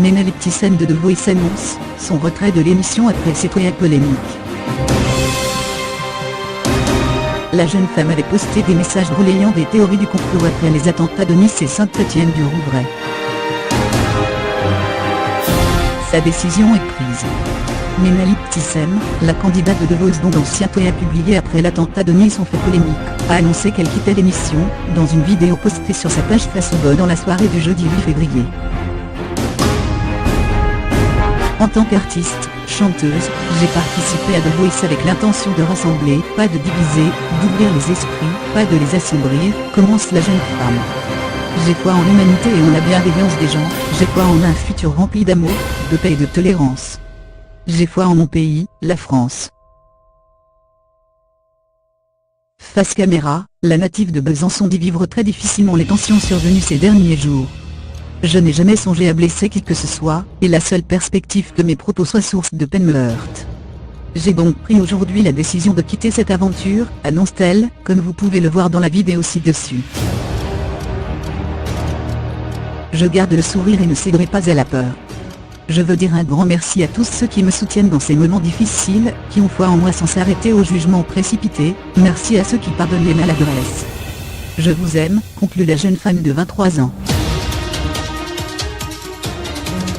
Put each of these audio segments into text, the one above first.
Menaly Ptissem de The Voice annonce son retrait de l'émission après cette polémique. La jeune femme avait posté des messages relayant des théories du complot après les attentats de Nice et Saint-Étienne-du-Rouvray. Sa décision est prise. Menaly Ptissem, la candidate de The Voice dont l'ancien tweet a publié après l'attentat de Nice ont fait polémique, a annoncé qu'elle quittait l'émission, dans une vidéo postée sur sa page Facebook dans la soirée du jeudi 8 février. En tant qu'artiste, chanteuse, j'ai participé à The Voice avec l'intention de rassembler, pas de diviser, d'ouvrir les esprits, pas de les assombrir, commence la jeune femme. J'ai foi en l'humanité et en la bienveillance des gens, j'ai foi en un futur rempli d'amour, de paix et de tolérance. J'ai foi en mon pays, la France. Face caméra, la native de Besançon dit vivre très difficilement les tensions survenues ces derniers jours. Je n'ai jamais songé à blesser qui que ce soit, et la seule perspective que mes propos soient source de peine me heurte. J'ai donc pris aujourd'hui la décision de quitter cette aventure, annonce-t-elle, comme vous pouvez le voir dans la vidéo ci-dessus. Je garde le sourire et ne céderai pas à la peur. Je veux dire un grand merci à tous ceux qui me soutiennent dans ces moments difficiles, qui ont foi en moi sans s'arrêter au jugement précipité, merci à ceux qui pardonnent les maladresses. Je vous aime, conclut la jeune femme de 23 ans.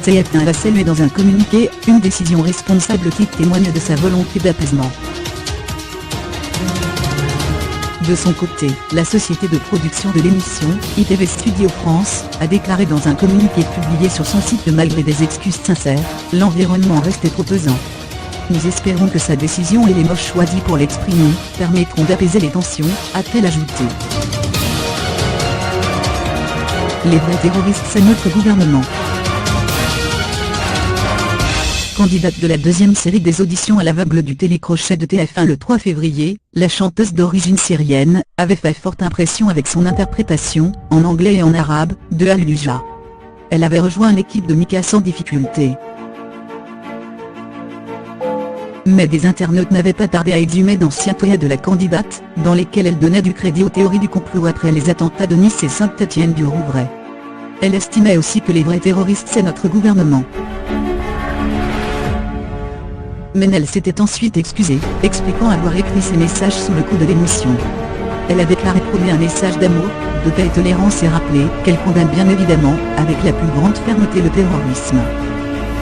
TF1 a salué dans un communiqué, une décision responsable qui témoigne de sa volonté d'apaisement. De son côté, la société de production de l'émission, ITV Studio France, a déclaré dans un communiqué publié sur son site que malgré des excuses sincères, l'environnement restait trop pesant. Nous espérons que sa décision et les mots choisis pour l'exprimer, permettront d'apaiser les tensions, a-t-elle ajouté. Les vrais terroristes, c'est notre gouvernement. Candidate de la deuxième série des auditions à l'aveugle du télécrochet de TF1 le 3 février, la chanteuse d'origine syrienne, avait fait forte impression avec son interprétation, en anglais et en arabe, de Alluja. Elle avait rejoint l'équipe de Mika sans difficulté. Mais des internautes n'avaient pas tardé à exhumer d'anciens tweets de la candidate, dans lesquels elle donnait du crédit aux théories du complot après les attentats de Nice et Saint-Étienne-du-Rouvray. Elle estimait aussi que les vrais terroristes c'est notre gouvernement. Menaly s'était ensuite excusée, expliquant avoir écrit ses messages sous le coup de l'émission. Elle a déclaré prôner un message d'amour, de paix et tolérance et rappelé qu'elle condamne bien évidemment, avec la plus grande fermeté le terrorisme.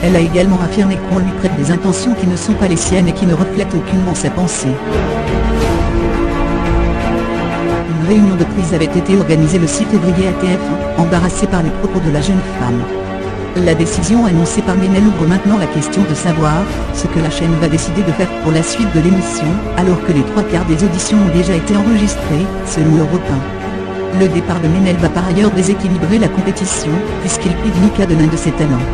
Elle a également affirmé qu'on lui prête des intentions qui ne sont pas les siennes et qui ne reflètent aucunement sa pensée. Une réunion de crise avait été organisée le 6 février à TF1, embarrassée par les propos de la jeune femme. La décision annoncée par Menaly ouvre maintenant la question de savoir ce que la chaîne va décider de faire pour la suite de l'émission, alors que les 3/4 des auditions ont déjà été enregistrées, selon Europe 1. Le départ de Menaly va par ailleurs déséquilibrer la compétition, puisqu'il prive Mika de l'un de ses talents.